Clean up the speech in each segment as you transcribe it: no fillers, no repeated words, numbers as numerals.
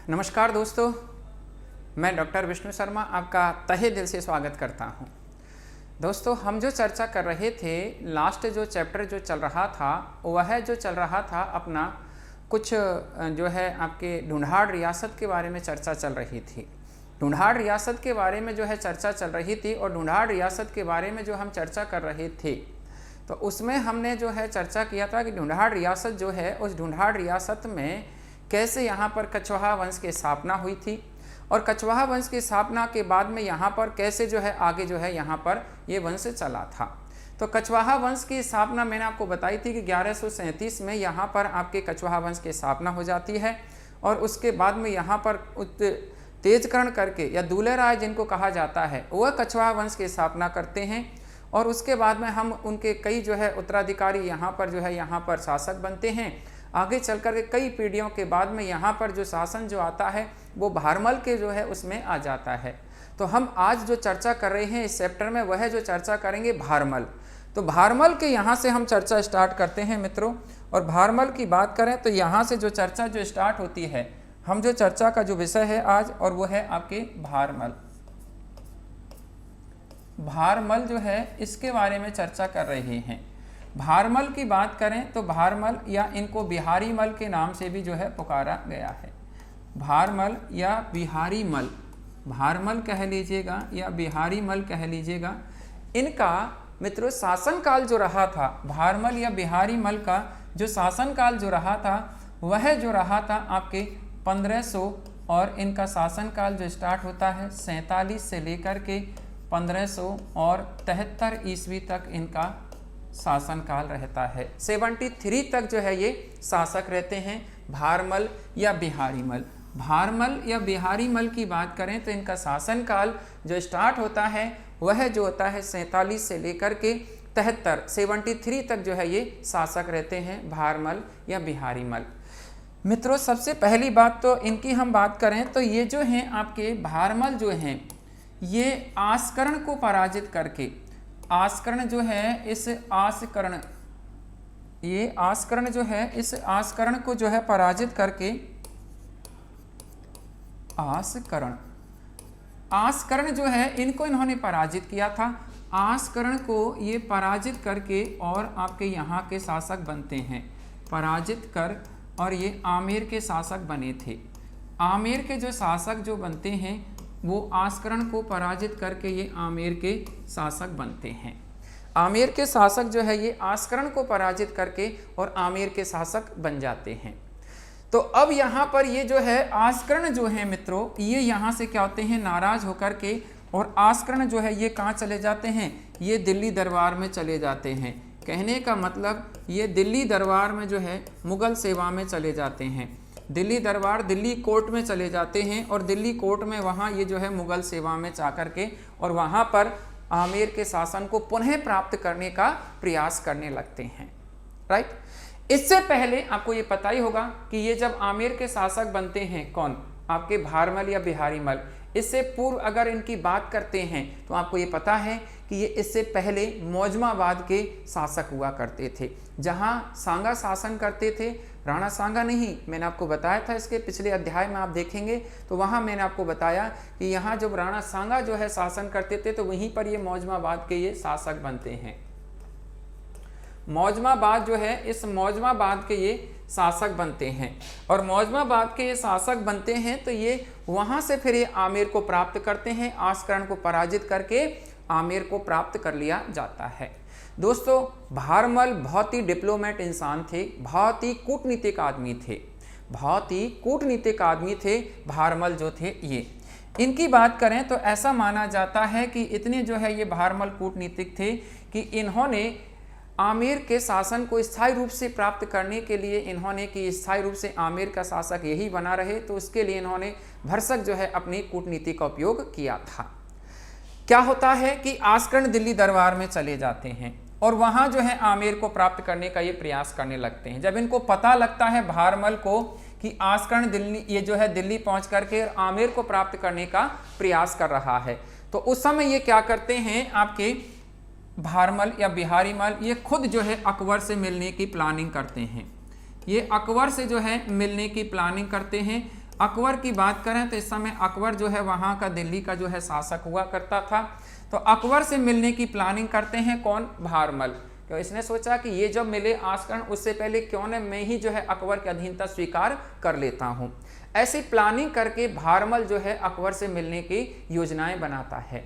नमस्कार दोस्तों, मैं डॉक्टर विष्णु शर्मा आपका तहे दिल से स्वागत करता हूं। दोस्तों, हम जो चर्चा कर रहे थे, लास्ट जो चैप्टर जो चल रहा था वह जो चल रहा था अपना कुछ जो है आपके ढूंढाड़ रियासत के बारे में चर्चा चल रही थी। ढूंढाड़ रियासत के बारे में जो है चर्चा चल रही थी और ढूंढाड़ रियासत के बारे में जो हम चर्चा कर रहे थे तो उसमें हमने जो है चर्चा किया था कि ढूंढाड़ रियासत जो है उस ढूंढाड़ रियासत में कैसे यहाँ पर कछवाहा वंश की स्थापना हुई थी और कछवाहा वंश की स्थापना के बाद में यहाँ पर कैसे जो है आगे जो है यहाँ पर ये वंश चला था। तो कछवाहा वंश की स्थापना मैंने आपको बताई थी कि 1137 में यहाँ पर आपके कछवाहा वंश की स्थापना हो जाती है और उसके बाद में यहाँ पर तेजकरण करके या दूल्हे राय जिनको कहा जाता है वह कछवाहा वंश की स्थापना करते हैं और उसके बाद में हम उनके कई जो है उत्तराधिकारी यहाँ पर जो है यहाँ पर शासक बनते हैं। आगे चल कर के कई पीढ़ियों के बाद में यहाँ पर जो शासन जो आता है वो भारमल के जो है उसमें आ जाता है। तो हम आज जो चर्चा कर रहे हैं इस चैप्टर में वह जो चर्चा करेंगे भारमल। तो भारमल के यहाँ से हम चर्चा स्टार्ट करते हैं मित्रों। और भारमल की बात करें तो यहाँ से जो चर्चा जो स्टार्ट होती है, हम जो चर्चा का जो विषय है आज और वो है आपके भारमल। भारमल जो है इसके बारे में चर्चा कर रहे हैं। भारमल की बात करें तो भारमल या इनको बिहारी मल के नाम से भी जो है पुकारा गया है। भारमल या बिहारी मल, भारमल कह लीजिएगा या बिहारी मल कह लीजिएगा। इनका मित्रों शासनकाल जो रहा था, भारमल या बिहारी मल का जो शासनकाल जो रहा था वह जो रहा था आपके 1500 और इनका शासनकाल जो स्टार्ट होता है 47 से लेकर के 1573 ईस्वी तक इनका शासनकाल रहता है। 73 तक जो है ये शासक रहते हैं भारमल या बिहारी मल। भारमल या बिहारी मल की बात करें तो इनका शासनकाल जो स्टार्ट होता है वह जो होता है 47 से लेकर के 73 तक जो है ये शासक रहते हैं भारमल या बिहारी मल। मित्रों, सबसे पहली बात तो इनकी हम बात करें तो ये जो हैं आपके भारमल जो हैं ये आस्करण को पराजित करके, आस्करण जो है इस आस्करण, ये आस्करण जो है इस आस्करण को जो है पराजित करके, आस्करण जो है इनको इन्होंने पराजित किया था। आस्करण को ये पराजित करके और आपके यहाँ के शासक बनते हैं, पराजित कर और ये आमेर के शासक बने थे। आमेर के जो शासक जो बनते हैं वो आस्करण को पराजित करके ये आमेर के शासक बनते हैं। आमेर के शासक जो है ये आस्करण को पराजित करके और आमेर के शासक बन जाते हैं। तो अब यहाँ पर ये जो है आस्करण जो है मित्रों, ये यहाँ से क्या होते हैं नाराज होकर के और आस्करण जो है ये कहाँ चले जाते हैं, ये दिल्ली दरबार में चले जाते हैं। कहने का मतलब ये दिल्ली दरबार में जो है मुगल सेवा में चले जाते हैं। दिल्ली दरबार दिल्ली कोर्ट में चले जाते हैं और दिल्ली कोर्ट में वहाँ ये जो है मुगल सेवा में जा कर के और वहाँ पर आमेर के शासन को पुनः प्राप्त करने का प्रयास करने लगते हैं। राइट। इससे पहले आपको ये पता ही होगा कि ये जब आमेर के शासक बनते हैं कौन, आपके भारमल या बिहारी मल, इससे पूर्व अगर इनकी बात करते हैं तो आपको ये पता है कि ये इससे पहले मौजमाबाद के शासक हुआ करते थे, जहाँ सांगा शासन करते थे। राणा सांगा नहीं, मैंने आपको बताया था इसके पिछले अध्याय में आप देखेंगे तो वहाँ मैंने आपको बताया कि यहाँ जब राणा सांगा जो है शासन करते थे तो वहीं पर ये मौजमाबाद के ये शासक बनते हैं। मौजमाबाद जो है इस मौजमाबाद के ये शासक बनते हैं और मौजमाबाद के ये शासक बनते हैं तो ये वहाँ से फिर ये आमेर को प्राप्त करते हैं। आस्करण को पराजित करके आमेर को प्राप्त कर लिया जाता है। दोस्तों, भारमल बहुत ही डिप्लोमेट इंसान थे, बहुत ही कूटनीतिक आदमी थे, बहुत ही कूटनीतिक आदमी थे भारमल जो थे ये। इनकी बात करें तो ऐसा माना जाता है कि इतने जो है ये भारमल कूटनीतिक थे कि इन्होंने आमेर के शासन को स्थायी रूप से प्राप्त करने के लिए इन्होंने कि स्थायी रूप से आमेर का शासक यही बना रहे, तो उसके लिए इन्होंने भरसक जो है अपनी कूटनीति का उपयोग किया था। क्या होता है कि आस्करण दिल्ली दरबार में चले जाते हैं और वहाँ जो है आमेर को प्राप्त करने का ये प्रयास करने लगते हैं। जब इनको पता लगता है भारमल को कि आस्करण दिल्ली ये जो है दिल्ली पहुँच करके आमेर को प्राप्त करने का प्रयास कर रहा है, तो उस समय ये क्या करते हैं, आपके भारमल या बिहारी मल ये खुद जो है अकबर से मिलने की प्लानिंग करते हैं। ये अकबर से जो है मिलने की प्लानिंग करते हैं अकबर की बात करें तो इस समय अकबर जो है वहाँ का दिल्ली का जो है शासक हुआ करता था। तो अकबर से मिलने की प्लानिंग करते हैं कौन? भारमल। तो इसने सोचा कि ये जब मिले आस्करण उससे पहले क्यों न मैं ही जो है अकबर की अधीनता स्वीकार कर लेता हूँ। ऐसी प्लानिंग करके भारमल जो है अकबर से मिलने की योजनाएं बनाता है।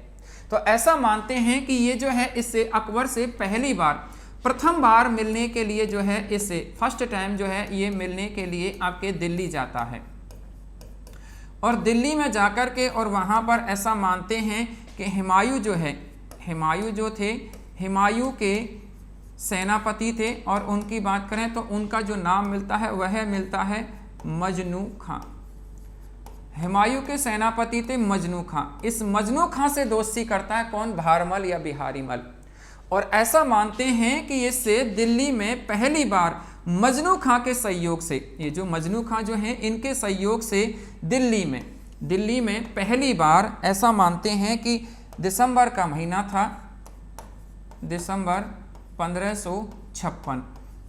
तो ऐसा मानते हैं कि ये जो है इससे अकबर से प्रथम बार मिलने के लिए जो है इससे फर्स्ट टाइम जो है ये मिलने के लिए आपके दिल्ली जाता है। और दिल्ली में जाकर के और वहाँ पर ऐसा मानते हैं कि हुमायूं जो है, हुमायूं जो थे, हुमायूं के सेनापति थे और उनकी बात करें तो उनका जो नाम मिलता है वह मिलता है मजनू खां। हुमायूं के सेनापति थे मजनू खां। इस मजनू खां से दोस्ती करता है कौन? भारमल या बिहारी मल। और ऐसा मानते हैं कि इससे दिल्ली में पहली बार मजनू खां के सहयोग से, ये जो मजनू खां जो हैं इनके सहयोग से दिल्ली में पहली बार ऐसा मानते हैं कि दिसंबर का महीना था, दिसंबर 1556।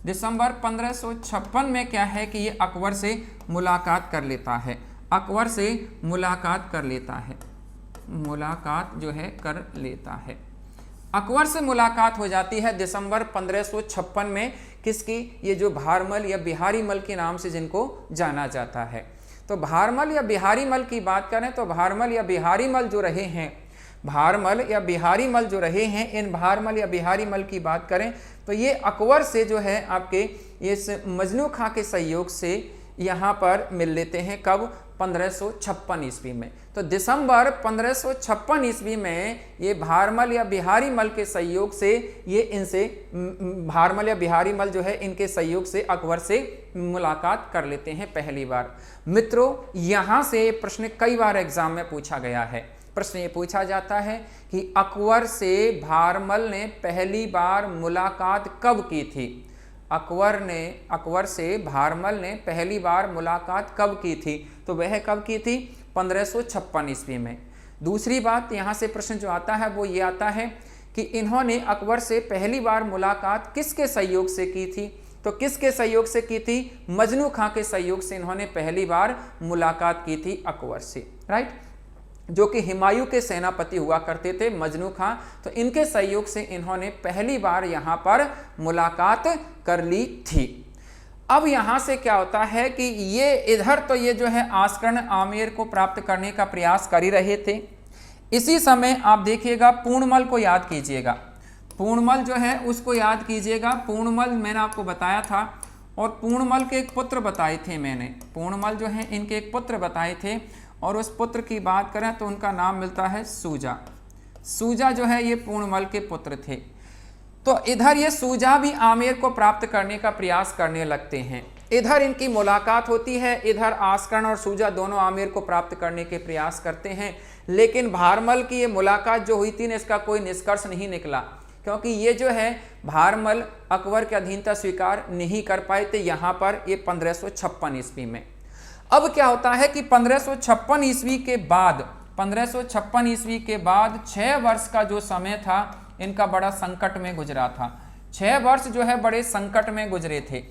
दिसंबर 1556 में क्या है कि ये अकबर से मुलाकात कर लेता है, अकबर से मुलाकात कर लेता है, मुलाकात जो है कर लेता है। अकबर से मुलाकात हो जाती है दिसंबर 1556 में। किसकी? ये जो भारमल या बिहारी मल के नाम से जिनको जाना जाता है। तो भारमल या बिहारी मल की बात करें तो भारमल या बिहारी मल जो रहे हैं, भारमल या बिहारी मल जो रहे हैं, इन भारमल या बिहारी मल की बात करें तो ये अकबर से जो है आपके इस मजनू खां के सहयोग से यहाँ पर मिल लेते हैं। कब? 1556 ईस्वी में। तो दिसंबर 1556 ईस्वी में ये भारमल या बिहारी मल के सहयोग से ये इनसे भारमल या बिहारी मल जो है इनके सहयोग से अकबर से मुलाकात कर लेते हैं पहली बार। मित्रों, यहाँ से प्रश्न कई बार एग्जाम में पूछा गया है। प्रश्न ये पूछा जाता है कि अकबर से भारमल ने पहली बार मुलाकात कब की थी? अकबर से भारमल ने पहली बार मुलाकात कब की थी? तो वह कब की थी? 1556 ईस्वी में। दूसरी बात यहाँ से प्रश्न जो आता है वो ये आता है कि इन्होंने अकबर से पहली बार मुलाकात किसके सहयोग से की थी? तो किसके सहयोग से की थी? मजनू खां के सहयोग से इन्होंने पहली बार मुलाकात की थी अकबर से, राइट, जो कि हुमायूं के सेनापति हुआ करते थे मजनू खां। तो इनके सहयोग से इन्होंने पहली बार यहाँ पर मुलाकात कर ली थी। अब यहाँ से क्या होता है कि ये इधर तो ये जो है आस्करण आमेर को प्राप्त करने का प्रयास कर ही रहे थे। इसी समय आप देखिएगा पूर्णमल को याद कीजिएगा, पूर्णमल जो है उसको याद कीजिएगा। पूर्णमल मैंने आपको बताया था और पूर्णमल के एक पुत्र बताए थे मैंने, पूर्णमल जो है इनके एक पुत्र बताए थे और उस पुत्र की बात करें तो उनका नाम मिलता है सूजा। सूजा जो है ये पूर्णमल के पुत्र थे। तो इधर ये सूजा भी आमेर को प्राप्त करने का प्रयास करने लगते हैं। इधर इनकी मुलाकात होती है, इधर आस्करण और सूजा दोनों आमेर को प्राप्त करने के प्रयास करते हैं। लेकिन भारमल की ये मुलाकात जो हुई थी ना, इसका कोई निष्कर्ष नहीं निकला, क्योंकि ये जो है भारमल अकबर की अधीनता स्वीकार नहीं कर पाए थे यहाँ पर ये 1556 ईस्वी में। अब क्या होता है कि 1556 ईस्वी के बाद 1556 ईस्वी के बाद 6 वर्ष का जो समय था इनका बड़ा संकट में गुजरा था। 6 वर्ष जो है बड़े संकट में गुजरे थे,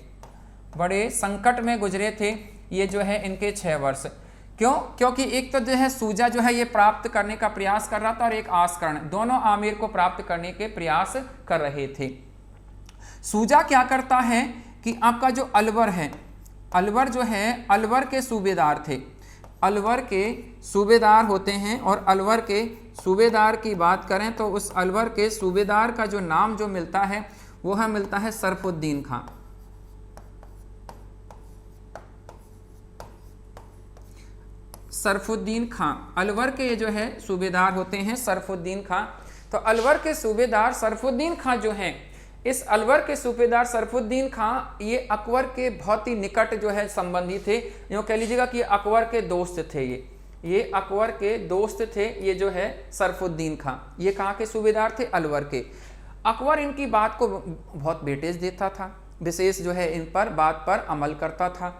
बड़े संकट में गुजरे थे ये जो है इनके 6 वर्ष। क्यों? क्योंकि एक तो जो है सूजा जो है ये प्राप्त करने का प्रयास कर रहा था और एक आस्करण, दोनों आमेर को प्राप्त करने के प्रयास कर रहे थे। सूजा क्या करता है कि आपका जो अलवर है, अलवर जो है अलवर के सूबेदार थे, अलवर के सूबेदार होते हैं और अलवर के सूबेदार की बात करें तो उस अलवर के सूबेदार का जो नाम जो मिलता है वो है मिलता है सरफुद्दीन खां। सरफुद्दीन खां अलवर के ये जो है सूबेदार होते हैं सरफुद्दीन खां। तो अलवर के सूबेदार सरफुद्दीन खां जो हैं, इस अलवर के सूबेदार सरफुद्दीन खां ये अकबर के बहुत ही निकट जो है संबंधी थे। यूँ कह लीजिएगा कि अकबर के दोस्त थे, ये अकबर के दोस्त थे। ये जो है सरफुद्दीन खां, ये कहाँ के सूबेदार थे? अलवर के। अकबर इनकी बात को बहुत वेटेज देता था, विशेष जो है इन पर बात पर अमल करता था।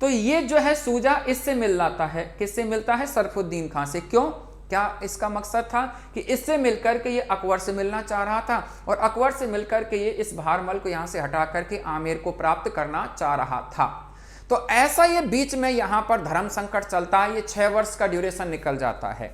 तो ये जो है सूजा इससे मिल जाता है, किससे मिलता है? सरफुद्दीन खां से। क्यों? क्या इसका मकसद था कि इससे मिलकर के ये अकबर से मिलना चाह रहा था और अकबर से मिलकर के ये इस भारमल को यहाँ से हटा करके आमेर को प्राप्त करना चाह रहा था। तो ऐसा ये बीच में यहाँ पर धर्म संकट चलता है, ये 6 वर्ष का ड्यूरेशन निकल जाता है।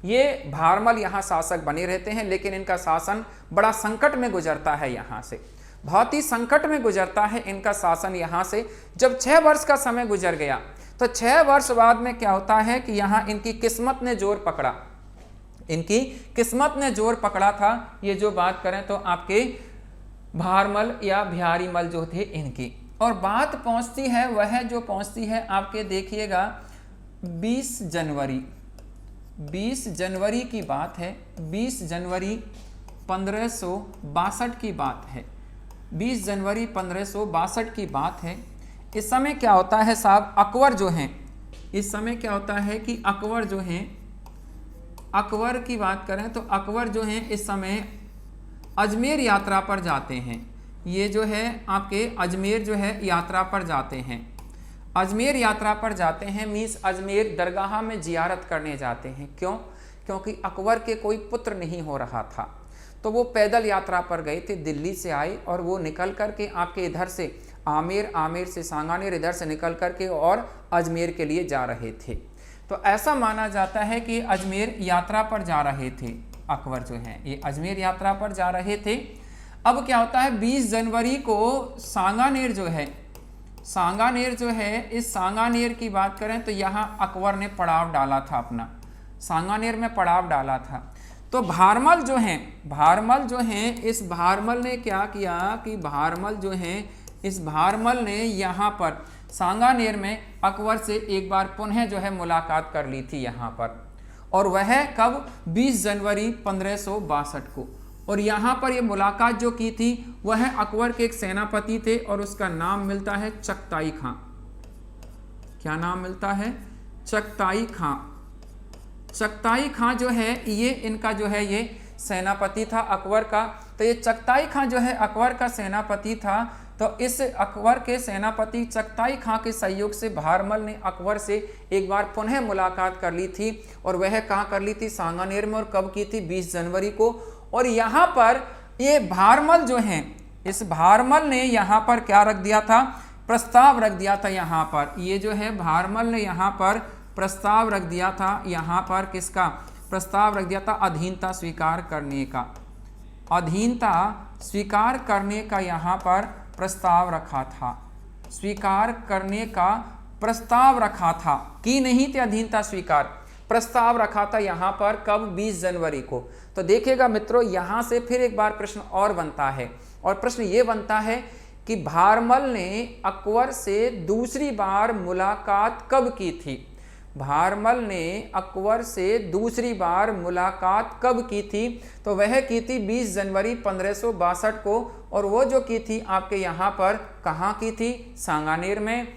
ये भारमल यहाँ शासक बने रहते हैं, लेकिन इनका शासन बड़ा संकट में गुजरता है, यहाँ से बहुत ही संकट में गुजरता है इनका शासन यहाँ से। जब 6 वर्ष का समय गुजर गया तो 6 वर्ष बाद में क्या होता है कि यहाँ इनकी किस्मत ने जोर पकड़ा, इनकी किस्मत ने जोर पकड़ा था। ये जो बात करें तो आपके भारमल या बिहारीमल जो थे इनकी, और बात पहुंचती है वह जो पहुंचती है आपके देखिएगा 20 जनवरी की बात है, 20 जनवरी 1562 की बात है, 20 जनवरी 1562 की बात है। इस समय क्या होता है साहब, अकबर जो हैं, इस समय क्या होता है कि अकबर जो हैं, अकबर की बात करें तो अकबर जो हैं इस समय अजमेर यात्रा पर जाते हैं। ये जो है आपके अजमेर जो है यात्रा पर जाते हैं, अजमेर यात्रा पर जाते हैं, मीन्स अजमेर दरगाह में जियारत करने जाते हैं। क्यों? क्योंकि अकबर के कोई पुत्र नहीं हो रहा था, तो वो पैदल यात्रा पर गए थे, दिल्ली से आए और वो निकल कर के आपके इधर से आमेर, आमेर से सांगानेर, इधर से निकल कर के और अजमेर के लिए जा रहे थे। तो ऐसा माना जाता है कि अजमेर यात्रा पर जा रहे थे, अकबर जो हैं ये अजमेर यात्रा पर जा रहे थे। अब क्या होता है 20 जनवरी को सांगानेर जो है, सांगानेर जो है, इस सांगानेर की बात करें तो यहाँ अकबर ने पड़ाव डाला था अपना, सांगानेर में पड़ाव डाला था। तो भारमल जो हैं, भारमल जो हैं, इस भारमल ने क्या किया कि भारमल जो हैं, इस भारमल ने यहाँ पर सांगानेर में अकबर से एक बार पुनः जो है मुलाकात कर ली थी यहाँ पर, और वह कब 20 जनवरी 1562 को। और यहाँ पर ये मुलाकात जो की थी वह अकबर के एक सेनापति थे और उसका नाम मिलता है चगताई खां। क्या नाम मिलता है? चगताई खां। चगताई खां जो है ये इनका जो है ये सेनापति था अकबर का। तो ये चगताई खां जो है अकबर का सेनापति था। तो इस अकबर के सेनापति चगताई खां के सहयोग से भारमल ने अकबर से एक बार पुनः मुलाकात कर ली थी, और वह कहाँ कर ली थी? सांगानेर में। और कब की थी? 20 जनवरी को। और यहाँ पर ये भारमल जो हैं, इस भारमल ने यहाँ पर क्या रख दिया था? प्रस्ताव रख दिया था यहाँ पर। ये जो है भारमल ने यहाँ पर प्रस्ताव रख दिया था, यहाँ पर किसका प्रस्ताव रख दिया था? अधीनता स्वीकार करने का, अधीनता स्वीकार करने का यहाँ पर प्रस्ताव रखा था, स्वीकार करने का प्रस्ताव रखा था, कि नहीं थे अधीनता स्वीकार, प्रस्ताव रखा था यहाँ पर कब? 20 जनवरी को। तो देखिएगा मित्रों, यहाँ से फिर एक बार प्रश्न और बनता है, और प्रश्न ये बनता है कि भारमल ने अकबर से दूसरी बार मुलाकात कब की थी? भारमल ने अकबर से दूसरी बार मुलाकात कब की थी? तो वह की थी 20 जनवरी 1562 को, और वो जो की थी आपके यहाँ पर कहाँ की थी? सांगानेर में।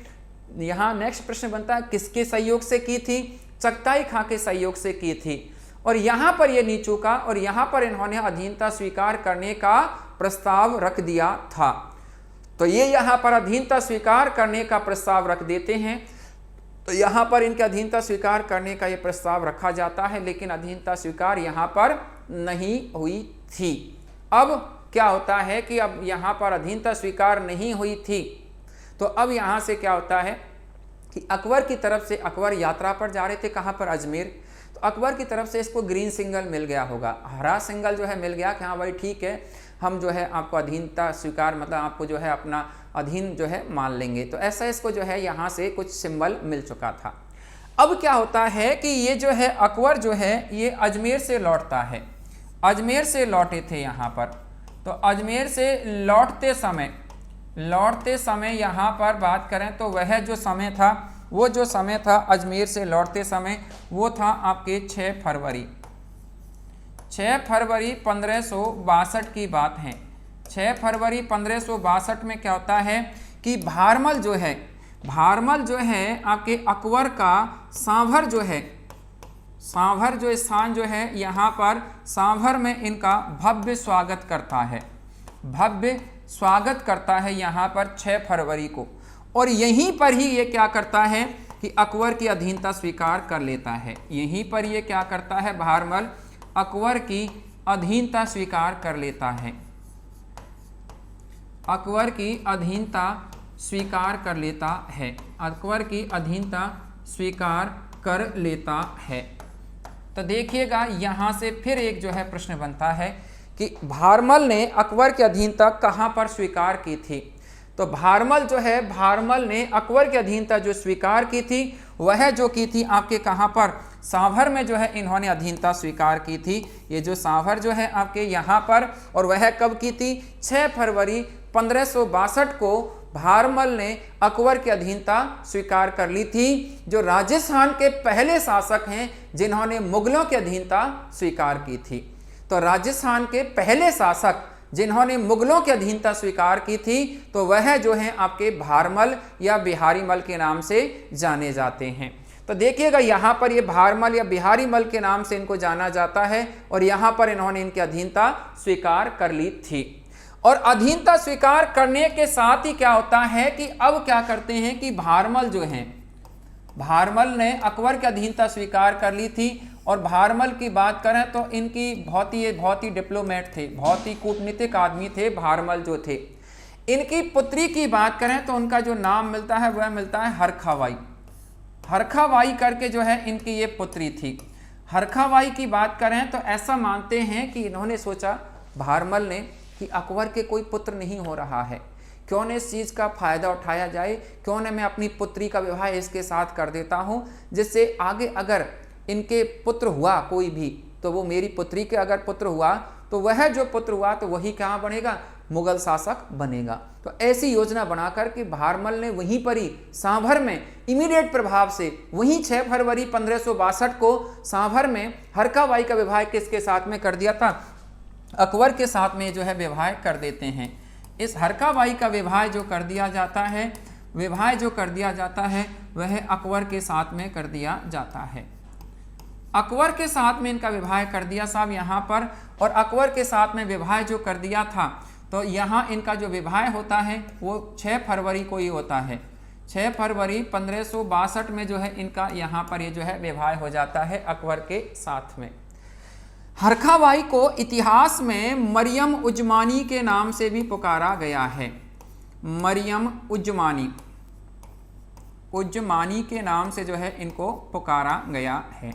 यहाँ नेक्स्ट प्रश्न बनता है किसके सहयोग से की थी? चगताई खां के सहयोग से की थी। और यहाँ पर ये नीचू का, और यहाँ पर इन्होंने अधीनता स्वीकार करने का प्रस्ताव रख दिया था। तो ये यहाँ पर अधीनता स्वीकार करने का प्रस्ताव रख देते हैं। तो यहाँ पर इनके अधीनता स्वीकार करने का ये प्रस्ताव रखा जाता है, लेकिन अधीनता स्वीकार यहाँ पर नहीं हुई थी। अब क्या होता है कि अब यहाँ पर अधीनता स्वीकार नहीं हुई थी, तो अब यहाँ से क्या होता है कि अकबर की तरफ से, अकबर यात्रा पर जा रहे थे कहाँ पर? अजमेर। तो अकबर की तरफ से इसको ग्रीन सिग्नल मिल गया होगा, हरा सिग्नल जो है मिल गया कि हाँ भाई ठीक है, हम जो है आपको अधीनता स्वीकार, मतलब आपको जो है अपना अधीन जो है मान लेंगे। तो ऐसा इसको जो है यहाँ से कुछ सिंबल मिल चुका था। अब क्या होता है कि ये जो है अकबर जो है ये अजमेर से लौटता है, अजमेर से लौटे थे यहाँ पर। तो अजमेर से लौटते समय यहाँ पर बात करें तो वह जो समय था, वो जो समय था अजमेर से लौटते समय, वो था आपके 6 फरवरी 1562 की बात है। 6 फरवरी 1562 में क्या होता है कि भारमल जो है आपके अकबर का सांभर जो है, सांभर जो स्थान जो है यहाँ पर सांभर में इनका भव्य स्वागत करता है, भव्य स्वागत करता है यहाँ पर 6 फरवरी को। और यहीं पर ही ये क्या करता है कि अकबर की अधीनता स्वीकार कर लेता है। यहीं पर ये क्या करता है? भारमल अकबर की अधीनता स्वीकार कर लेता है, अकबर की अधीनता स्वीकार कर लेता है, अकबर की अधीनता स्वीकार कर लेता है। तो देखिएगा यहाँ से फिर एक जो है प्रश्न बनता है कि भारमल ने अकबर की अधीनता कहाँ पर स्वीकार की थी। तो भारमल जो है, भारमल ने अकबर की अधीनता जो स्वीकार की थी वह जो की थी आपके कहाँ पर, सांभर में जो है इन्होंने अधीनता स्वीकार की थी। ये जो सांभर जो है आपके यहाँ पर, और वह कब की थी, 6 फरवरी 1562 को भारमल ने अकबर की अधीनता स्वीकार कर ली थी, जो राजस्थान के पहले शासक हैं जिन्होंने मुगलों की अधीनता स्वीकार की थी। तो राजस्थान के पहले शासक जिन्होंने मुगलों की अधीनता स्वीकार की थी तो वह जो है आपके भारमल या बिहारी मल के नाम से जाने जाते हैं। तो देखिएगा यहाँ पर ये भारमल या बिहारी मल के नाम से इनको जाना जाता है, और यहाँ पर इन्होंने इनकी अधीनता स्वीकार कर ली थी। और अधीनता स्वीकार करने के साथ ही क्या होता है कि अब क्या करते हैं कि भारमल जो हैं, भारमल ने अकबर की अधीनता स्वीकार कर ली थी। और भारमल की बात करें तो इनकी बहुत ही डिप्लोमेट थे, बहुत ही कूटनीतिक आदमी थे भारमल जो थे। इनकी पुत्री की बात करें तो उनका जो नाम मिलता है वह मिलता है हरखाबाई। हरखाबाई करके जो है इनकी ये पुत्री थी। हरखाबाई की बात करें तो ऐसा मानते हैं कि इन्होंने सोचा भारमल ने कि अकबर के कोई पुत्र नहीं हो रहा है, क्यों न इस चीज़ का फायदा उठाया जाए, क्यों न मैं अपनी पुत्री का विवाह इसके साथ कर देता हूँ, जिससे आगे अगर इनके पुत्र हुआ कोई भी तो वो मेरी पुत्री के अगर पुत्र हुआ तो वह जो पुत्र हुआ तो वही कहाँ बनेगा, मुगल शासक बनेगा। तो ऐसी योजना बनाकर के भारमल ने वहीं पर ही सांभर में इमीडिएट प्रभाव से वहीं 6 फरवरी 1562 को सांभर में हरखाबाई का विवाह किसके साथ में कर दिया था, अकबर के साथ में जो है विवाह कर देते हैं। इस हरखाबाई का विवाह जो कर दिया जाता है, विवाह जो कर दिया जाता है वह अकबर के साथ में कर दिया जाता है। अकबर के साथ में इनका विवाह कर दिया साहब यहाँ पर, और अकबर के साथ में विवाह जो कर दिया था तो यहाँ इनका जो विवाह होता है वो 6 फरवरी को ही होता है। 6 फरवरी 1562 में जो है इनका यहाँ पर ये जो है विवाह हो जाता है अकबर के साथ में। हरखाबाई को इतिहास में मरियम उजमानी के नाम से भी पुकारा गया है। मरियम उजमानी, उजमानी के नाम से जो है इनको पुकारा गया है।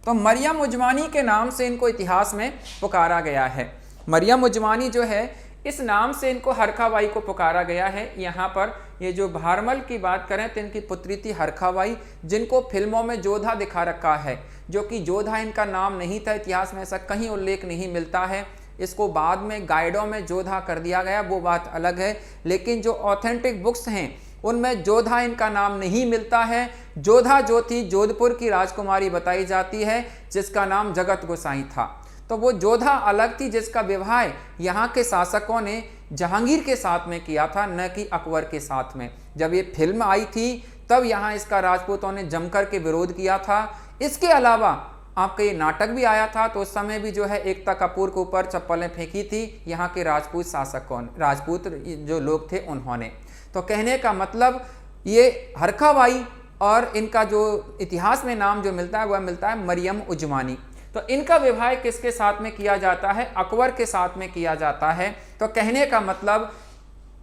तो मरियम उजमानी के नाम से इनको इतिहास में पुकारा गया है। मरियम उजमानी जो है इस नाम से इनको हरखाबाई को पुकारा गया है। यहाँ पर ये जो भारमल की बात करें तो इनकी पुत्री थी हरखाबाई, जिनको फिल्मों में जोधा दिखा रखा है, जो कि जोधा इनका नाम नहीं था, इतिहास में ऐसा कहीं उल्लेख नहीं मिलता है। इसको बाद में गाइडों में जोधा कर दिया गया, वो बात अलग है, लेकिन जो ऑथेंटिक बुक्स हैं उनमें जोधा इनका नाम नहीं मिलता है। जोधा जो थी जोधपुर की राजकुमारी बताई जाती है, जिसका नाम जगत गोसाई था। तो वो जोधा अलग थी, जिसका विवाह यहाँ के शासकों ने जहांगीर के साथ में किया था, न कि अकबर के साथ में। जब ये फिल्म आई थी तब यहाँ इसका राजपूतों ने जमकर के विरोध किया था। इसके अलावा आपका ये नाटक भी आया था, तो उस समय भी जो है एकता कपूर के ऊपर चप्पलें फेंकी थी यहाँ के राजपूत शासकों, राजपूत जो लोग थे उन्होंने। तो कहने का मतलब ये हरखाबाई और इनका जो इतिहास में नाम जो मिलता है वह मिलता है मरियम उजमानी। तो इनका विवाह किसके साथ में किया जाता है, अकबर के साथ में किया जाता है। तो कहने का मतलब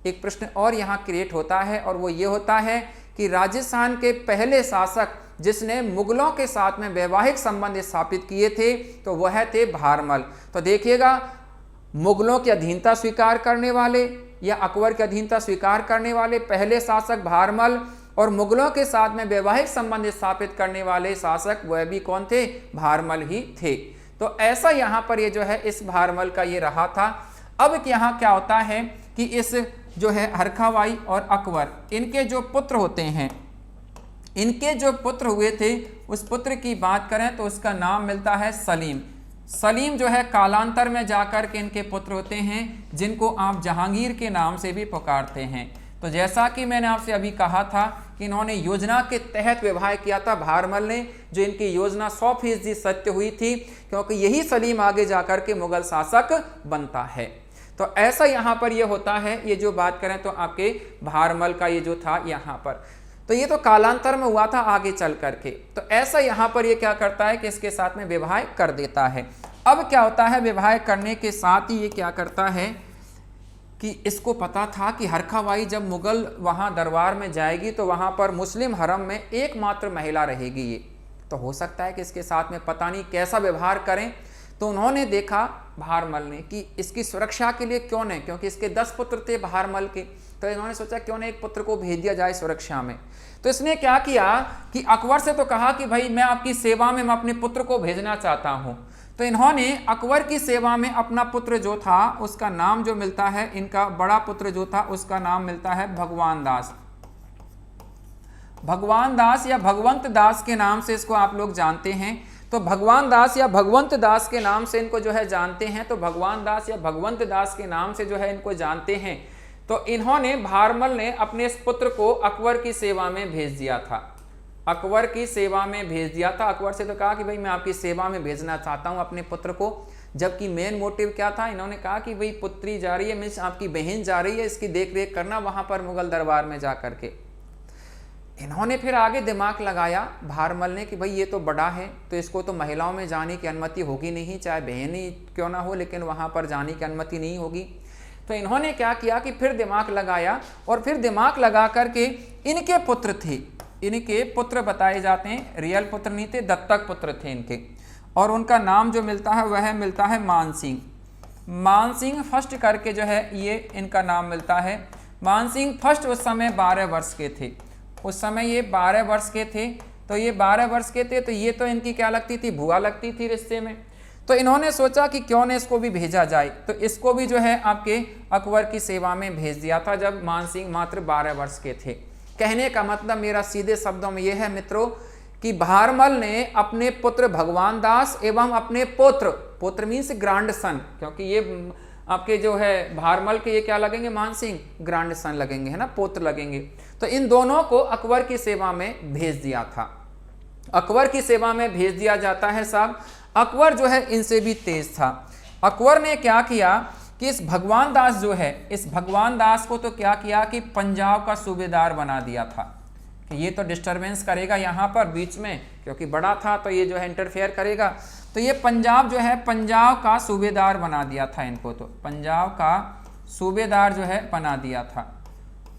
एक प्रश्न और यहाँ क्रिएट होता है, और वो ये होता है कि राजस्थान के पहले शासक जिसने मुगलों के साथ में वैवाहिक संबंध स्थापित किए थे तो वह थे भारमल। तो देखिएगा, मुगलों की अधीनता स्वीकार करने वाले या अकबर की अधीनता स्वीकार करने वाले पहले शासक भारमल, और मुगलों के साथ में वैवाहिक संबंध स्थापित करने वाले शासक वह भी कौन थे, भारमल ही थे। तो ऐसा यहाँ पर ये जो है इस भारमल का ये रहा था। अब यहाँ क्या होता है कि इस जो है हरखाबाई और अकबर, इनके जो पुत्र होते हैं, इनके जो पुत्र हुए थे उस पुत्र की बात करें तो उसका नाम मिलता है सलीम। सलीम जो है कालांतर में जाकर के इनके पुत्र होते हैं, जिनको आप जहांगीर के नाम से भी पुकारते हैं। तो जैसा कि मैंने आपसे अभी कहा था कि इन्होंने योजना के तहत विवाह किया था भारमल ने, जो इनकी योजना 100% सत्य हुई थी, क्योंकि यही सलीम आगे जाकर के मुगल शासक बनता है। तो ऐसा यहाँ पर ये होता है। ये जो बात करें तो आपके भारमल का ये जो था यहाँ पर, तो ये तो कालांतर में हुआ था आगे चल करके। तो ऐसा यहाँ पर ये क्या करता है कि इसके साथ में विवाह कर देता है। अब क्या होता है, विवाह करने के साथ ही ये क्या करता है, कि इसको पता था कि हरखाबाई जब मुगल वहाँ दरबार में जाएगी तो वहाँ पर मुस्लिम हरम में एकमात्र महिला रहेगी ये, तो हो सकता है कि इसके साथ में पता नहीं कैसा व्यवहार करें। तो उन्होंने देखा बहारमल ने कि इसकी सुरक्षा के लिए क्यों नहीं, क्योंकि इसके 10 पुत्र थे बहारमल के, तो इन्होंने सोचा क्यों नहीं एक पुत्र को भेज दिया जाए सुरक्षा में। तो इसने क्या किया कि अकबर से तो कहा कि भाई मैं आपकी सेवा में मैं अपने पुत्र को भेजना चाहता हूँ। तो इन्होंने अकबर की सेवा में अपना पुत्र जो था उसका नाम जो मिलता है, इनका बड़ा पुत्र जो था उसका नाम मिलता है भगवान दास। भगवान दास या भगवंत दास के नाम से इसको आप लोग जानते हैं। तो भगवान दास या भगवंत दास के नाम से इनको जो है जानते हैं, तो भगवान दास या भगवंत दास के नाम से जो है इनको जानते हैं। तो इन्होंने बहारमल ने अपने इस पुत्र को अकबर की सेवा में भेज दिया था, अकबर की सेवा में भेज दिया था। अकबर से तो कहा कि भाई मैं आपकी सेवा में भेजना चाहता हूं अपने पुत्र को, जबकि मेन मोटिव क्या था, इन्होंने कहा कि भाई पुत्री जा रही है, मीन्स आपकी बहन जा रही है, इसकी देख रेख करना वहां पर मुगल दरबार में जा करके। इन्होंने फिर आगे दिमाग लगाया बहारमल ने कि भाई ये तो बड़ा है, तो इसको तो महिलाओं में जाने की अनुमति होगी नहीं, चाहे बहन ही क्यों ना हो, लेकिन वहां पर जाने की अनुमति नहीं होगी। तो इन्होंने क्या किया कि फिर दिमाग लगाया, और फिर दिमाग लगा करके इनके पुत्र थे, इनके पुत्र बताए जाते हैं, रियल पुत्र नहीं थे, दत्तक पुत्र थे इनके, और उनका नाम जो मिलता है वह मिलता है मानसिंह। मानसिंह फर्स्ट करके जो है ये इनका नाम मिलता है। मानसिंह फर्स्ट उस समय 12 वर्ष के थे, उस समय ये 12 वर्ष के थे। तो ये 12 वर्ष के थे, तो ये तो इनकी क्या लगती थी, बुआ लगती थी रिश्ते में। तो इन्होंने सोचा कि क्यों न इसको भी भेजा जाए, तो इसको भी जो है आपके अकबर की सेवा में भेज दिया था जब मानसिंह मात्र 12 वर्ष के थे। कहने का मतलब मेरा सीधे शब्दों में यह है मित्रों कि बहारमल ने अपने पुत्र भगवान दास एवं अपने पुत्र मीन्स ग्रांड सन, क्योंकि ये आपके जो है बहारमल के ये क्या लगेंगे, मानसिंह ग्रांड सन लगेंगे, है ना, पुत्र लगेंगे। तो इन दोनों को अकबर की सेवा में भेज दिया था, अकबर की सेवा में भेज दिया जाता है साहब। अकबर जो है इनसे भी तेज था। अकबर ने क्या किया कि इस भगवान दास जो है, इस भगवान दास को तो क्या किया कि पंजाब का सूबेदार बना दिया था कि ये तो डिस्टरबेंस करेगा यहाँ पर बीच में, क्योंकि बड़ा था तो ये जो है इंटरफेयर करेगा। तो ये पंजाब जो है, पंजाब का सूबेदार बना दिया था इनको, तो पंजाब का सूबेदार जो है बना दिया था,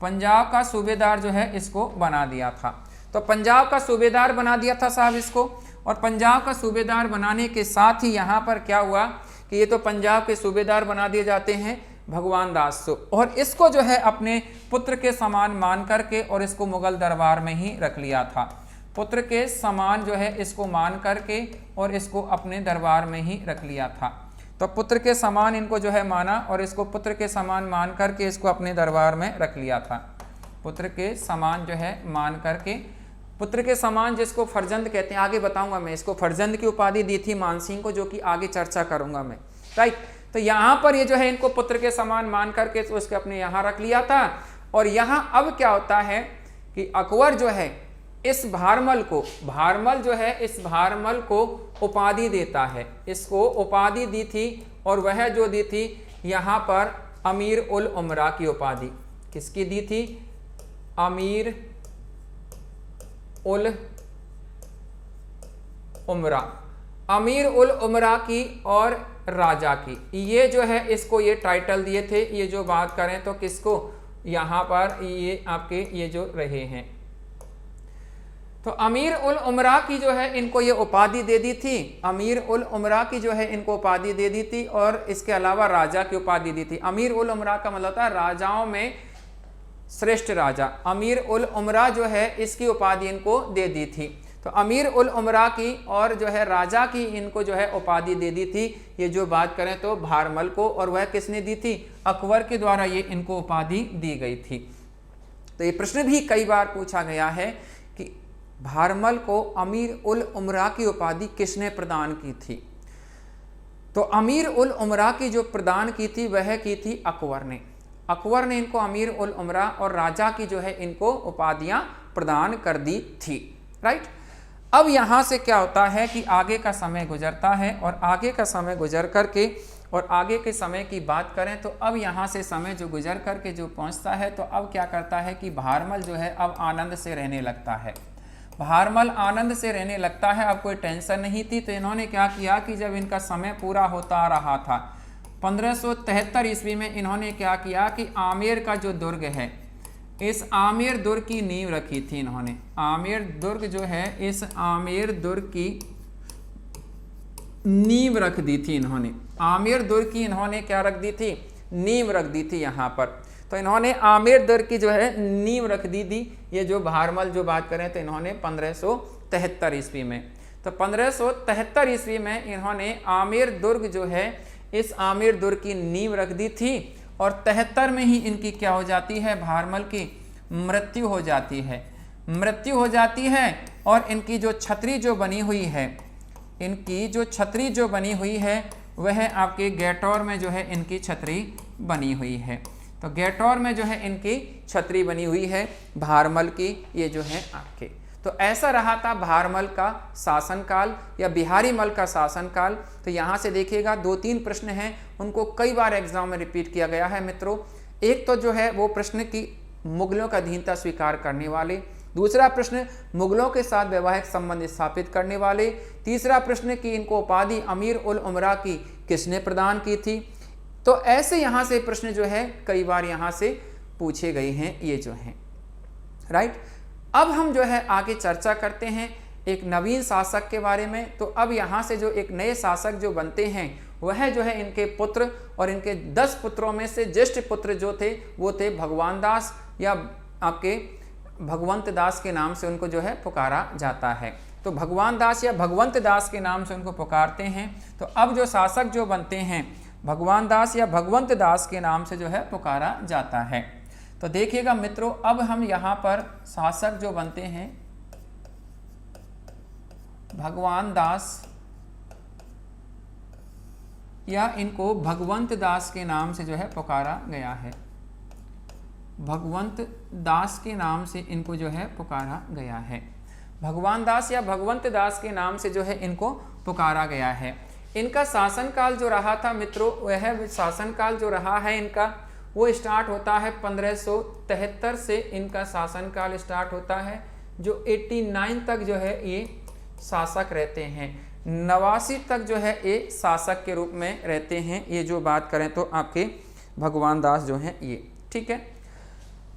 पंजाब का सूबेदार जो है इसको बना दिया था। तो पंजाब का सूबेदार बना दिया था साहब इसको, और पंजाब का सूबेदार बनाने के साथ ही यहाँ पर क्या हुआ कि ये तो पंजाब के सूबेदार बना दिए जाते हैं भगवान दास को, और इसको जो है अपने पुत्र के समान मान करके और इसको मुगल दरबार में ही रख लिया था। पुत्र के समान जो है इसको मान करके और इसको अपने दरबार में ही रख लिया था। तो पुत्र के समान इनको जो है माना और इसको पुत्र के समान मान करके इसको अपने दरबार में रख लिया था। पुत्र के समान जो है मान करके, पुत्र के समान जिसको फर्जंद कहते हैं, आगे बताऊंगा मैं, इसको फर्जंद की उपाधि दी थी मानसिंह को, जो कि आगे चर्चा करूंगा मैं, राइट। तो यहाँ पर ये जो है इनको पुत्र के समान मान करके तो उसके अपने यहाँ रख लिया था। और यहाँ अब क्या होता है कि अकबर जो है इस बहारमल को, बहारमल जो है इस बहारमल को उपाधि देता है, इसको उपाधि दी थी, और वह जो दी थी यहाँ पर अमीर उल उमरा की उपाधि, किसकी दी थी, अमीर उल उमरा, अमीर उल उमरा की और राजा की, ये जो है इसको ये टाइटल दिए थे। ये जो बात करें तो किसको, यहाँ पर ये आपके ये जो रहे हैं, तो अमीर उल उमरा की जो है इनको ये उपाधि दे दी थी, अमीर उल उमरा की जो है इनको उपाधि दे दी थी, और इसके अलावा राजा की उपाधि दी थी। अमीर उल उमरा का मतलब था राजाओं में श्रेष्ठ राजा, अमीर उल उमरा जो है इसकी उपाधि इनको दे दी थी। तो अमीर उल उमरा की और जो है राजा की इनको जो है उपाधि दे दी थी, ये जो बात करें तो बहारमल को, और वह किसने दी थी, अकबर के द्वारा ये इनको उपाधि दी गई थी। तो ये प्रश्न भी कई बार पूछा गया है कि बहारमल को अमीर उल उमरा की उपाधि किसने प्रदान की थी। तो अमीर उल उमरा की जो प्रदान की थी वह की थी अकबर ने, अकबर ने इनको अमीर उल उमरा और राजा की जो है इनको उपाधियां प्रदान कर दी थी, राइट। अब यहाँ से क्या होता है कि आगे का समय गुजरता है, और आगे का समय गुजर करके और आगे के समय की बात करें तो अब यहाँ से समय जो गुजर करके जो पहुँचता है, तो अब क्या करता है कि बहारमल जो है अब आनंद से रहने लगता है, बहारमल आनंद से रहने लगता है, अब कोई टेंशन नहीं थी। तो इन्होंने क्या किया कि जब इनका समय पूरा होता रहा था, 1573 ईस्वी में इन्होंने क्या किया कि आमेर का जो दुर्ग है, इस आमेर दुर्ग की नींव रखी थी इन्होंने। आमेर दुर्ग जो है, इस आमेर दुर्ग की नींव रख दी थी इन्होंने। आमेर दुर्ग की इन्होंने क्या रख दी थी? नींव रख दी थी यहाँ पर। तो इन्होंने आमेर दुर्ग की जो है नींव रख दी थी। ये जो भारमल जो बात करें तो इन्होंने 1573 ईस्वी में। तो 1573 ईस्वी में इन्होंने आमेर दुर्ग जो है, इस आमेर दुर्ग की नींव रख दी थी और 73 में ही इनकी क्या हो जाती है? भारमल की मृत्यु हो जाती है। मृत्यु हो जाती है और इनकी जो छतरी जो बनी हुई है, इनकी जो छतरी जो बनी हुई है वह आपके गैटौर में जो है इनकी छतरी बनी हुई है। तो गैटौर में जो है इनकी छतरी बनी हुई है भारमल की, ये जो है आपके। तो ऐसा रहा था भारमल का शासनकाल या बिहारी मल का शासनकाल। तो यहाँ से देखिएगा 2-3 प्रश्न हैं, उनको कई बार एग्जाम में रिपीट किया गया है मित्रों। एक तो जो है वो प्रश्न की मुगलों का अधीनता स्वीकार करने वाले, दूसरा प्रश्न मुगलों के साथ वैवाहिक संबंध स्थापित करने वाले, तीसरा प्रश्न कि इनको उपाधि अमीर उल उमरा की किसने प्रदान की थी। तो ऐसे यहाँ से प्रश्न जो है कई बार यहाँ से पूछे गए हैं, ये जो हैं राइट। अब हम जो है आगे चर्चा करते हैं एक नवीन शासक के बारे में। तो अब यहाँ से जो एक नए शासक जो बनते हैं वह जो है इनके पुत्र, और इनके 10 पुत्रों में से ज्येष्ठ पुत्र जो थे वो थे भगवान दास या आपके भगवंत दास के नाम से उनको जो है पुकारा जाता है। तो भगवान दास या भगवंत दास के नाम से उनको पुकारते हैं। तो अब जो शासक जो बनते हैं भगवान दास या भगवंत दास के नाम से जो है पुकारा जाता है। तो देखिएगा मित्रों, अब हम यहाँ पर शासक जो बनते हैं भगवान दास या इनको भगवंत दास के नाम से जो है पुकारा गया है। भगवंत दास के नाम से इनको जो है पुकारा गया है। भगवान दास या भगवंत दास के नाम से जो है इनको पुकारा गया है। इनका शासनकाल जो रहा था मित्रों, वह शासनकाल जो रहा है इनका वो स्टार्ट होता है 1573 से इनका शासनकाल स्टार्ट होता है, जो 89 तक जो है ये शासक रहते हैं। 89 तक जो है ये शासक के रूप में रहते हैं। ये जो बात करें तो आपके भगवान दास जो हैं ये, ठीक है।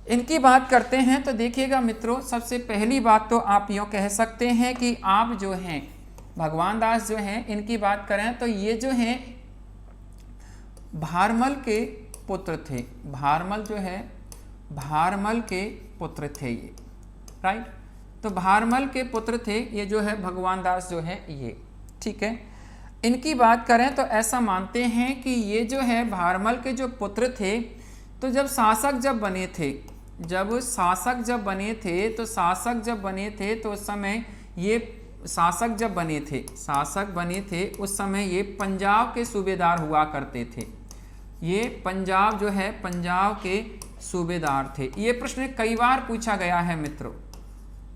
इनकी बात करते हैं तो देखिएगा मित्रों, सबसे पहली बात तो आप यूँ कह सकते हैं कि आप जो हैं भगवान दास जो हैं इनकी बात करें तो ये जो हैं भारमल के पुत्र थे। भारमल जो है भारमल के पुत्र थे ये, राइट। तो भारमल के पुत्र थे ये जो है भगवान दास जो है ये, ठीक है। इनकी बात करें तो ऐसा मानते हैं कि ये जो है भारमल के जो पुत्र थे, तो जब शासक जब बने थे तो उस समय ये शासक बने थे उस समय ये पंजाब के सूबेदार हुआ करते थे। ये पंजाब जो है पंजाब के सूबेदार थे। ये प्रश्न कई बार पूछा गया है मित्रों।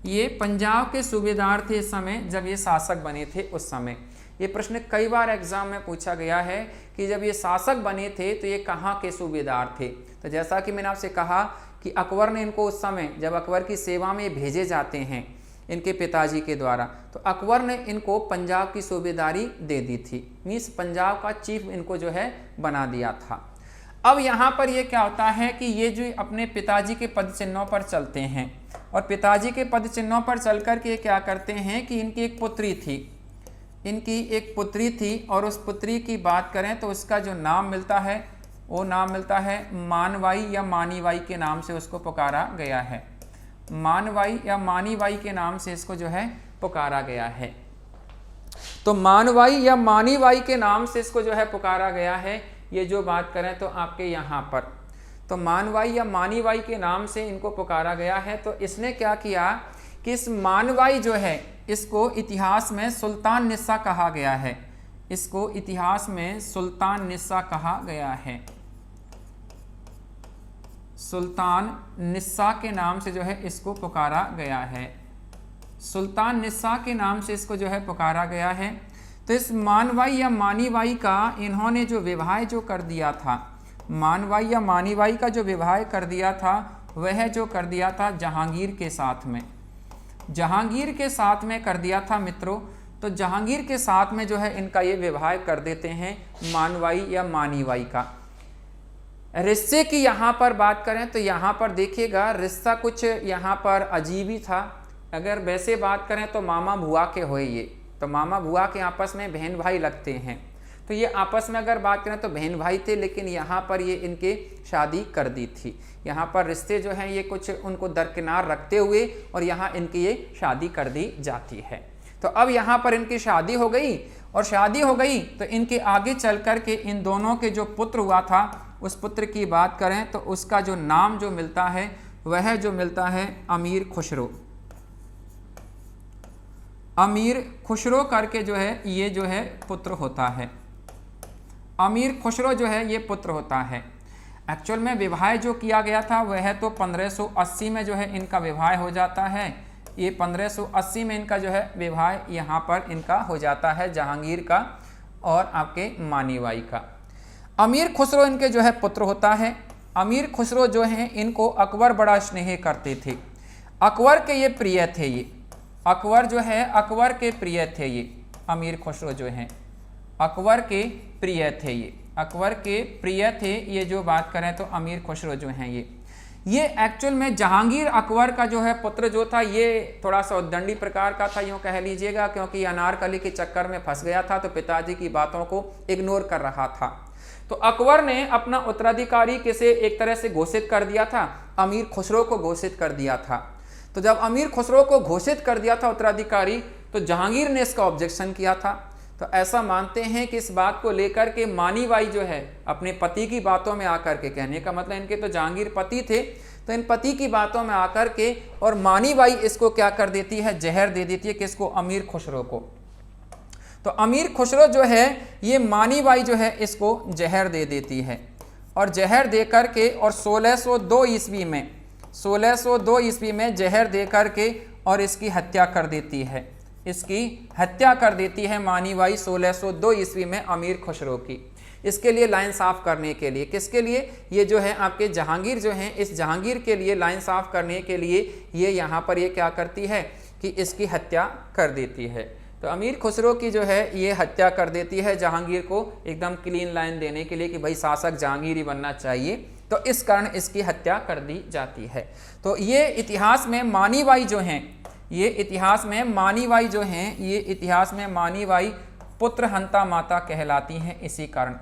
ये पंजाब के सूबेदार थे इस समय जब ये शासक बने थे उस समय। ये प्रश्न कई बार एग्जाम में पूछा गया है कि जब ये शासक बने थे तो ये कहाँ के सूबेदार थे। तो जैसा कि मैंने आपसे कहा कि अकबर ने इनको उस समय जब अकबर की सेवा में भेजे जाते हैं इनके पिताजी के द्वारा, तो अकबर ने इनको पंजाब की सूबेदारी दे दी थी। मीन्स पंजाब का चीफ इनको जो है बना दिया था। अब यहाँ पर ये क्या होता है कि ये जो अपने पिताजी के पद चिन्हों पर चलते हैं और पिताजी के पद चिन्हों पर चल कर के क्या करते हैं कि इनकी एक पुत्री थी और उस पुत्री की बात करें तो उसका जो नाम मिलता है वो नाम मिलता है मानवाई या मानीबाई के नाम से उसको पुकारा गया है। मानवाई या मानीबाई के नाम से इसको जो है पुकारा गया है। तो मानवाई या मानीबाई के नाम से इसको जो है पुकारा गया है। ये जो बात करें तो आपके यहाँ पर तो मानवाई या मानीबाई के नाम से इनको पुकारा गया है। तो इसने क्या किया कि इस मानवाई जो है इसको इतिहास में सुल्तान निस्सा कहा गया है। इसको इतिहास में सुल्तान निस्सा कहा गया है। सुल्तान निस्सा के नाम से जो है इसको पुकारा गया है। सुल्तान निस्सा के नाम से इसको जो है पुकारा गया है। तो इस मानवाई या मानीबाई का इन्होंने जो विवाह जो कर दिया था, मानवाई या मानीबाई का जो विवाह कर दिया था वह जो कर दिया था जहांगीर के साथ में। जहांगीर के साथ में कर दिया था मित्रों। तो जहांगीर के साथ में जो है इनका ये विवाह कर देते हैं मानवाई या मानीवाई का। रिश्ते की यहाँ पर बात करें तो यहाँ पर देखिएगा रिश्ता कुछ यहाँ पर अजीब ही था। अगर वैसे बात करें तो मामा बुआ के होए ये, तो मामा बुआ के आपस में बहन भाई लगते हैं, तो ये आपस में अगर बात करें तो बहन भाई थे, लेकिन यहाँ पर ये इनके शादी कर दी थी। यहाँ पर रिश्ते जो हैं ये कुछ उनको दरकिनार रखते हुए और यहाँ इनकी ये शादी कर दी जाती है। तो अब यहाँ पर इनकी शादी हो गई, और शादी हो गई तो इनके आगे चल कर के इन दोनों के जो पुत्र हुआ था उस पुत्र की बात करें तो उसका जो नाम जो मिलता है वह जो मिलता है अमीर खुसरो। अमीर खुसरो करके जो है ये जो है पुत्र होता है, अमीर खुसरो जो है ये पुत्र होता है। एक्चुअल में विवाह जो किया गया था वह तो 1580 में जो है इनका विवाह हो जाता है। ये 1580 में इनका जो है विवाह यहाँ पर इनका हो जाता है जहांगीर का और आपके मानीबाई का। अमीर खुसरो इनके जो है पुत्र होता है। अमीर खुसरो जो हैं इनको अकबर बड़ा स्नेह करते थे, अकबर के ये प्रिय थे, ये अकबर जो है अकबर के प्रिय थे, ये अमीर खुसरो जो हैं अकबर के प्रिय थे, ये अकबर के प्रिय थे। ये जो बात करें तो अमीर खुसरो जो हैं ये एक्चुअल में जहांगीर अकबर का जो है पुत्र जो था ये थोड़ा सा उद्दंडी प्रकार का था, यूँ कह लीजिएगा, क्योंकि अनारकली के चक्कर में फंस गया था तो पिताजी की बातों को इग्नोर कर रहा था। तो अकबर ने अपना उत्तराधिकारी किसे एक तरह से घोषित कर दिया था, अमीर खुसरो को घोषित कर दिया था। तो जब अमीर खुसरो को घोषित कर दिया था उत्तराधिकारी तो जहांगीर ने इसका ऑब्जेक्शन किया था। तो ऐसा मानते हैं कि इस बात को लेकर के मानीबाई जो है अपने पति की बातों में आकर के, कहने का मतलब इनके तो जहांगीर पति थे, तो इन पति की बातों में आकर के और मानीबाई इसको क्या कर देती है, जहर दे देती है किसको, अमीर खुसरो को। तो अमीर खुसरो जो है ये मानीबाई जो है इसको जहर दे देती है, और जहर दे करके और 1602 ईस्वी में जहर दे करके और इसकी हत्या कर देती है, इसकी हत्या कर देती है मानीबाई 1602 ईस्वी में अमीर खुसरो की। इसके लिए लाइन साफ करने के लिए, किसके लिए, ये जो है आपके जहांगीर जो हैं इस जहांगीर के लिए लाइन साफ करने के लिए ये यहाँ पर ये क्या करती है कि इसकी हत्या कर देती है। तो अमीर खुसरो की जो है ये हत्या कर देती है जहांगीर को एकदम क्लीन लाइन देने के लिए कि भाई शासक जहांगीर ही बनना चाहिए, तो इस कारण इसकी हत्या कर दी जाती है। तो ये इतिहास में मानीबाई जो हैं, ये इतिहास में मानीबाई जो हैं, ये इतिहास में मानीबाई पुत्र हंता माता कहलाती हैं। इसी कारण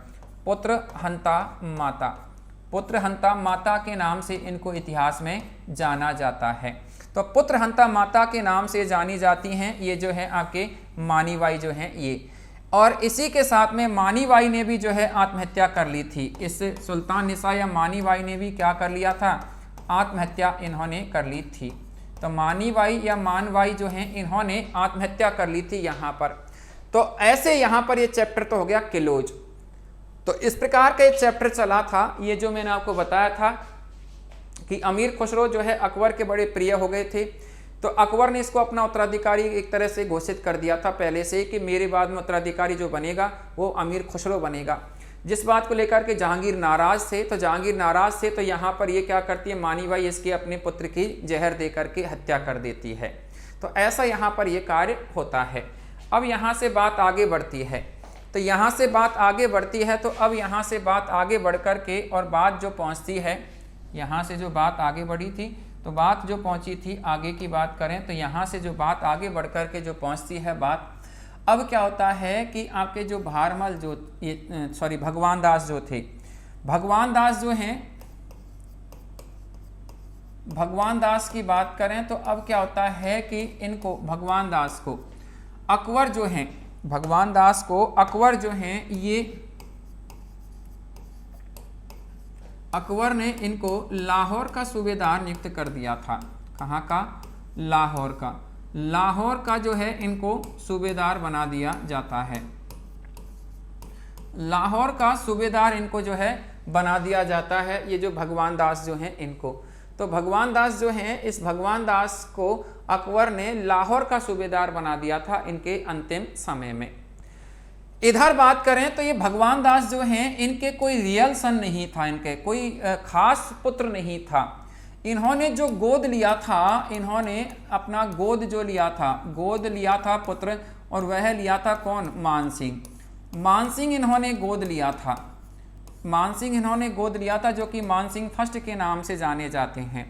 पुत्र हंता माता, पुत्र हंता माता के नाम से इनको इतिहास में जाना जाता है। तो पुत्र हंता माता के नाम से जानी जाती हैं ये जो है आपके मानीबाई जो हैं ये। और इसी के साथ में मानीबाई ने भी जो है आत्महत्या कर ली थी। इस सुल्तान निसा या मानीबाई ने भी क्या कर लिया था, आत्महत्या इन्होंने कर ली थी। तो मानीबाई या मानबाई जो हैं इन्होंने आत्महत्या कर ली थी यहाँ पर। तो ऐसे यहाँ पर ये चैप्टर तो हो गया क्लोज। तो इस प्रकार का एक चैप्टर चला था, ये जो मैंने आपको बताया था कि अमीर खुसरो जो है अकबर के बड़े प्रिय हो गए थे। तो अकबर ने इसको अपना उत्तराधिकारी एक तरह से घोषित कर दिया था पहले से कि मेरे बाद में उत्तराधिकारी जो बनेगा वो अमीर खुसरो बनेगा। जिस बात को लेकर के जहांगीर नाराज थे, तो जहांगीर नाराज थे तो यहाँ पर ये क्या करती है, मानीबाई इसके अपने पुत्र की जहर दे करके हत्या कर देती है। तो ऐसा यहाँ पर ये कार्य होता है। अब यहाँ से बात आगे बढ़ती है, तो यहाँ से बात आगे बढ़ती है, तो अब यहाँ से बात आगे बढ़ कर के और बात जो पहुँचती है, यहाँ से जो बात आगे बढ़ी थी तो बात जो पहुँची थी आगे की बात करें तो यहाँ से जो बात आगे बढ़ कर के जो पहुँचती है बात, अब क्या होता है कि आपके जो भारमल जो ये भगवान दास जो थे, भगवान दास जो हैं, भगवान दास की बात करें तो अब क्या होता है कि इनको भगवान दास को अकबर जो हैं, भगवान दास को अकबर जो हैं ये अकबर ने इनको लाहौर का सूबेदार नियुक्त कर दिया था। कहाँ का, लाहौर का, लाहौर का जो है इनको सूबेदार बना दिया जाता है। लाहौर का सूबेदार इनको जो है बना दिया जाता है, ये जो भगवान दास जो हैं इनको। तो भगवान दास जो हैं, इस भगवान दास को अकबर ने लाहौर का सूबेदार बना दिया था इनके अंतिम समय में। इधर बात करें तो ये भगवान दास जो हैं इनके कोई रियल सन नहीं था, इनके कोई खास पुत्र नहीं था। इन्होंने जो गोद लिया था, इन्होंने अपना गोद जो लिया था, गोद लिया था पुत्र, और वह लिया था कौन? मान सिंह। मान सिंह इन्होंने गोद लिया था, मान सिंह इन्होंने गोद लिया था, जो कि मान सिंह फर्स्ट के नाम से जाने जाते हैं।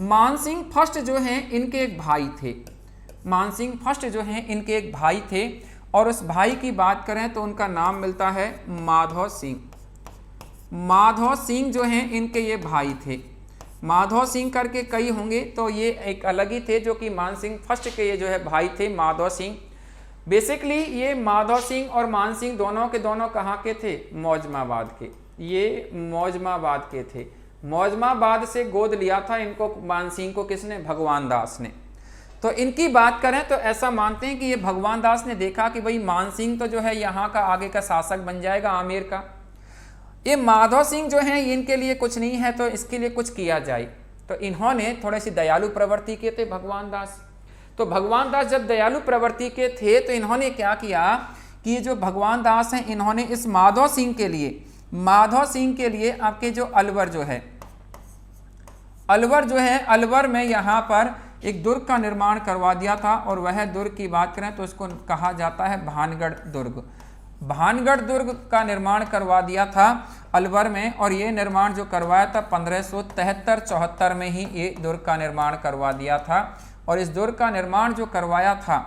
मान सिंह फर्स्ट जो हैं इनके एक भाई थे, मान सिंह फर्स्ट जो हैं इनके एक भाई थे, और उस भाई की बात करें तो उनका नाम मिलता है माधव सिंह। माधव सिंह जो हैं इनके ये भाई थे, माधव सिंह करके कई होंगे, तो ये एक अलग ही थे जो कि मान सिंह फर्स्ट के ये जो है भाई थे, माधव सिंह। बेसिकली ये माधव सिंह और मान सिंह दोनों के दोनों कहाँ के थे? मौजमाबाद के। ये मौजमाबाद के थे, मौजमाबाद से गोद लिया था इनको मान सिंह को किसने? भगवान दास ने। तो इनकी बात करें तो ऐसा मानते हैं कि ये भगवान दास ने देखा कि भाई मान सिंह तो जो है यहाँ का आगे का शासक बन जाएगा आमेर का, ये माधव सिंह जो हैं इनके लिए कुछ नहीं है, तो इसके लिए कुछ किया जाए। तो इन्होंने थोड़े सी दयालु प्रवृत्ति के थे भगवान दास। तो भगवान दास जब दयालु प्रवृत्ति के थे तो इन्होंने क्या किया कि ये जो भगवान दास हैं इन्होंने इस माधव सिंह के लिए, माधव सिंह के लिए आपके जो अलवर जो है, अलवर जो है, अलवर में यहाँ पर एक दुर्ग का निर्माण करवा दिया था, और वह दुर्ग की बात करें तो इसको कहा जाता है भानगढ़ दुर्ग। भानगढ़ दुर्ग का निर्माण करवा दिया था अलवर में, और ये निर्माण जो करवाया था 1573-74 में ही ये दुर्ग का निर्माण करवा दिया था। और इस दुर्ग का निर्माण जो करवाया था,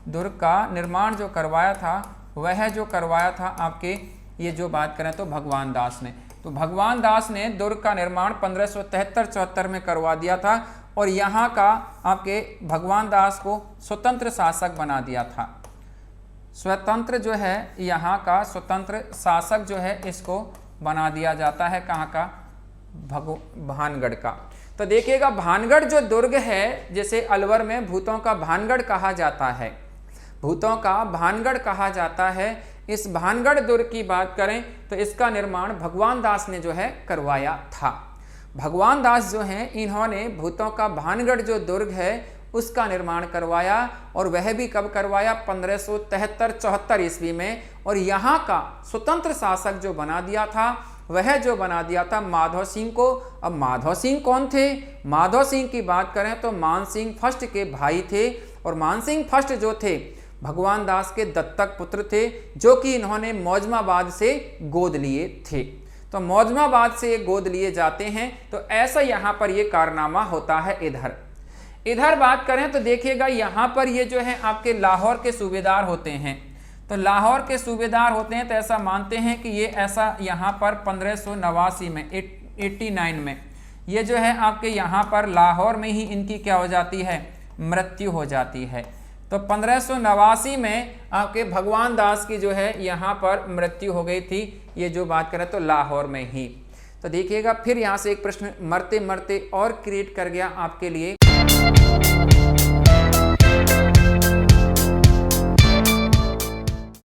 दुर्ग का निर्माण जो करवाया था वह जो करवाया था आपके ये जो बात करें तो भगवान दास ने। तो भगवान दास ने दुर्ग का निर्माण 1573-74 में करवा दिया था, और यहाँ का आपके भगवान दास को स्वतंत्र शासक बना दिया था। स्वतंत्र जो है यहाँ का स्वतंत्र शासक जो है इसको बना दिया जाता है, कहाँ का? भानगढ़ का। तो देखिएगा भानगढ़ जो दुर्ग है, जैसे अलवर में भूतों का भानगढ़ कहा जाता है, भूतों का भानगढ़ कहा जाता है, इस भानगढ़ दुर्ग की बात करें तो इसका निर्माण भगवान दास ने जो है करवाया था। भगवान दास जो हैं इन्होंने भूतों का भानगढ़ जो दुर्ग है उसका निर्माण करवाया, और वह भी कब करवाया? 1573-74 ईस्वी में। और यहाँ का स्वतंत्र शासक जो बना दिया था वह जो बना दिया था माधव सिंह को। अब माधव सिंह कौन थे? माधव सिंह की बात करें तो मान सिंह फर्स्ट के भाई थे, और मान सिंह फर्स्ट जो थे भगवान दास के दत्तक पुत्र थे, जो कि इन्होंने मौजमाबाद से गोद लिए थे। तो मौजमाबाद से गोद लिए जाते हैं, तो ऐसा यहाँ पर ये कारनामा होता है। इधर बात करें तो देखिएगा यहाँ पर ये जो है आपके लाहौर के सूबेदार होते हैं। तो लाहौर के सूबेदार होते हैं, तो ऐसा मानते हैं कि ये ऐसा यहाँ पर 1589 में 89 में ये जो है आपके यहाँ पर लाहौर में ही इनकी क्या हो जाती है? मृत्यु हो जाती है। तो 1589 में आपके भगवान दास की जो है यहाँ पर मृत्यु हो गई थी, ये जो बात करें तो लाहौर में ही। तो देखिएगा फिर यहाँ से एक प्रश्न मरते मरते और क्रिएट कर गया आपके लिए।